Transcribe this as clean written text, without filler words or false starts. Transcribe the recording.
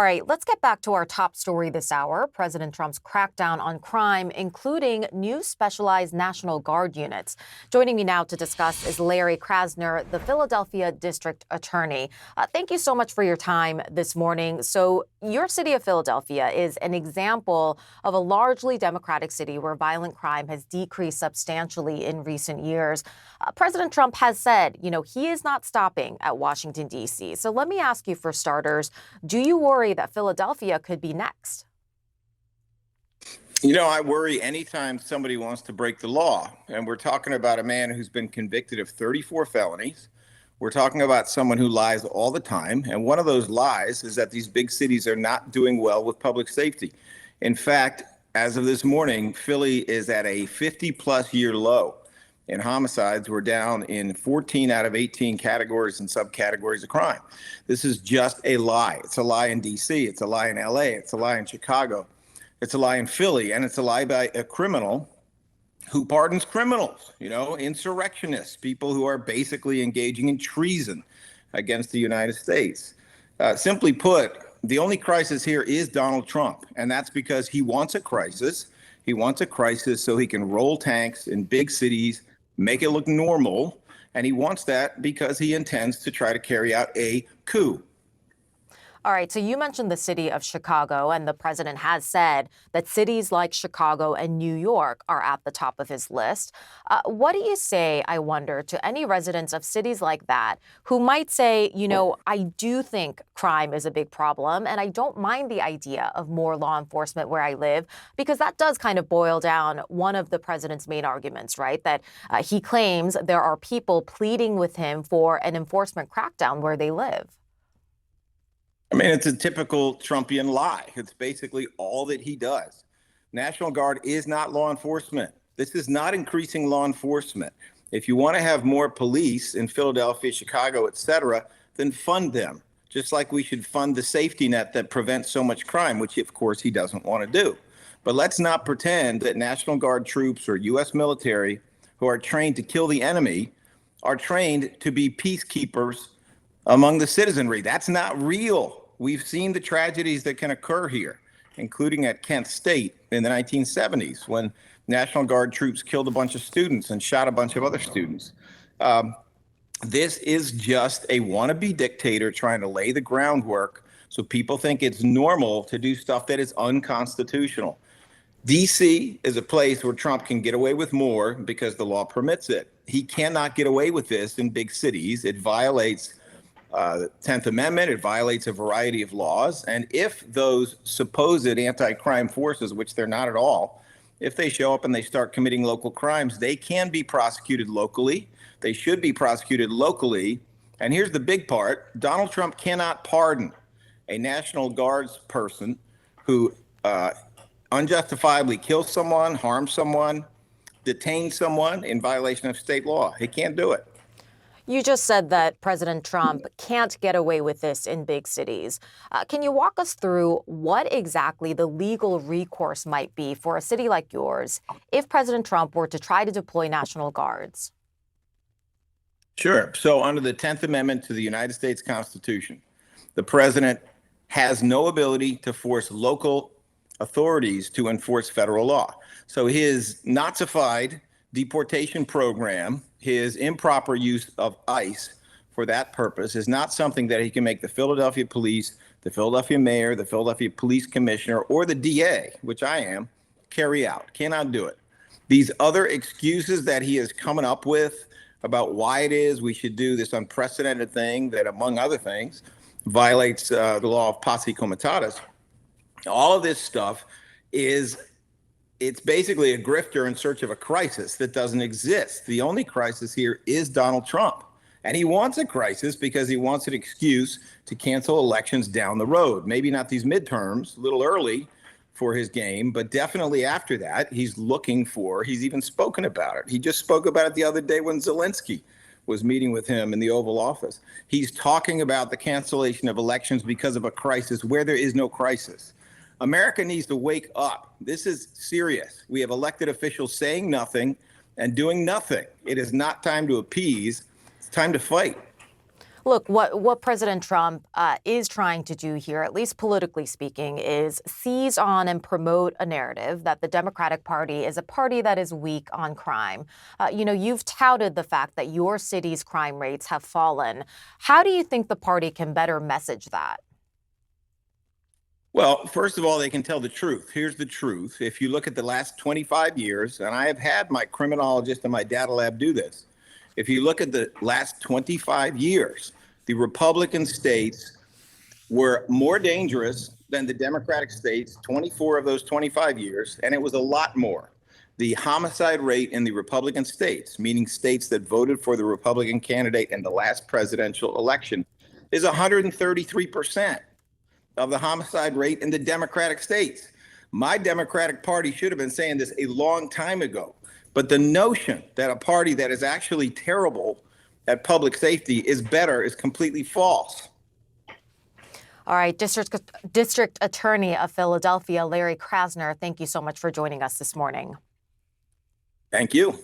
All right, let's get back to our top story this hour. President Trump's crackdown on crime, including new specialized National Guard units. Joining me now to discuss is Larry Krasner, the Philadelphia District Attorney. Thank you so much for your time this morning. So your city of Philadelphia is an example of a largely Democratic city where violent crime has decreased substantially in recent years. President Trump has said, he is not stopping at Washington, D.C. So let me ask you for starters, do you worry that Philadelphia could be next? I worry anytime somebody wants to break the law. And we're talking about a man who's been convicted of 34 felonies. We're talking about someone who lies all the time. And one of those lies is that these big cities are not doing well with public safety. In fact, as of this morning, Philly is at a 50-plus year low in homicides. We're down in 14 out of 18 categories and subcategories of crime. This is just a lie. It's a lie in D.C., it's a lie in L.A., it's a lie in Chicago, it's a lie in Philly, and it's a lie by a criminal who pardons criminals, insurrectionists, people who are basically engaging in treason against the United States. Simply put, the only crisis here is Donald Trump, and that's because he wants a crisis. He wants a crisis so he can roll tanks in big cities, make it look normal, and he wants that because he intends to try to carry out a coup. All right, so you mentioned the city of Chicago, and the president has said that cities like Chicago and New York are at the top of his list. What do you say, I wonder, to any residents of cities like that who might say, I do think crime is a big problem, and I don't mind the idea of more law enforcement where I live, because that does kind of boil down one of the president's main arguments, right? That he claims there are people pleading with him for an enforcement crackdown where they live. I mean, it's a typical Trumpian lie. It's basically all that he does. National Guard is not law enforcement. This is not increasing law enforcement. If you want to have more police in Philadelphia, Chicago, et cetera, then fund them, just like we should fund the safety net that prevents so much crime, which, of course, he doesn't want to do. But let's not pretend that National Guard troops or U.S. military who are trained to kill the enemy are trained to be peacekeepers among the citizenry. That's not real. We've seen the tragedies that can occur here, including at Kent State in the 1970s when National Guard troops killed a bunch of students and shot a bunch of other students. This is just a wannabe dictator trying to lay the groundwork so people think it's normal to do stuff that is unconstitutional. D.C. is a place where Trump can get away with more because the law permits it. He cannot get away with this in big cities. It violates the 10th Amendment. It violates a variety of laws. And if those supposed anti-crime forces, which they're not at all, if they show up and they start committing local crimes, they can be prosecuted locally. They should be prosecuted locally. And here's the big part. Donald Trump cannot pardon a National Guards person who unjustifiably kills someone, harms someone, detains someone in violation of state law. He can't do it. You just said that President Trump can't get away with this in big cities. Can you walk us through what exactly the legal recourse might be for a city like yours if President Trump were to try to deploy National Guards? Sure. So under the 10th Amendment to the United States Constitution, the president has no ability to force local authorities to enforce federal law. So his Nazified deportation program, his improper use of ICE for that purpose is not something that he can make the Philadelphia police, the Philadelphia mayor, the Philadelphia police commissioner, or the DA, which I am, carry out. Cannot do it. These other excuses that he is coming up with about why it is we should do this unprecedented thing that, among other things, violates the law of posse comitatus. All of this stuff it's basically a grifter in search of a crisis that doesn't exist. The only crisis here is Donald Trump. And he wants a crisis because he wants an excuse to cancel elections down the road. Maybe not these midterms, a little early for his game, but definitely after that, he's even spoken about it. He just spoke about it the other day when Zelensky was meeting with him in the Oval Office. He's talking about the cancellation of elections because of a crisis where there is no crisis. America needs to wake up. This is serious. We have elected officials saying nothing and doing nothing. It is not time to appease. It's time to fight. Look, what President Trump is trying to do here, at least politically speaking, is seize on and promote a narrative that the Democratic Party is a party that is weak on crime. You've touted the fact that your city's crime rates have fallen. How do you think the party can better message that? Well, first of all, they can tell the truth. Here's the truth. If you look at the last 25 years, and I have had my criminologist and my data lab do this, if you look at the last 25 years, the Republican states were more dangerous than the Democratic states 24 of those 25 years, and it was a lot more. The homicide rate in the Republican states, meaning states that voted for the Republican candidate in the last presidential election, is 133% of the homicide rate in the Democratic states. My Democratic Party should have been saying this a long time ago. But the notion that a party that is actually terrible at public safety is better is completely false. All right, District Attorney of Philadelphia, Larry Krasner, thank you so much for joining us this morning. Thank you.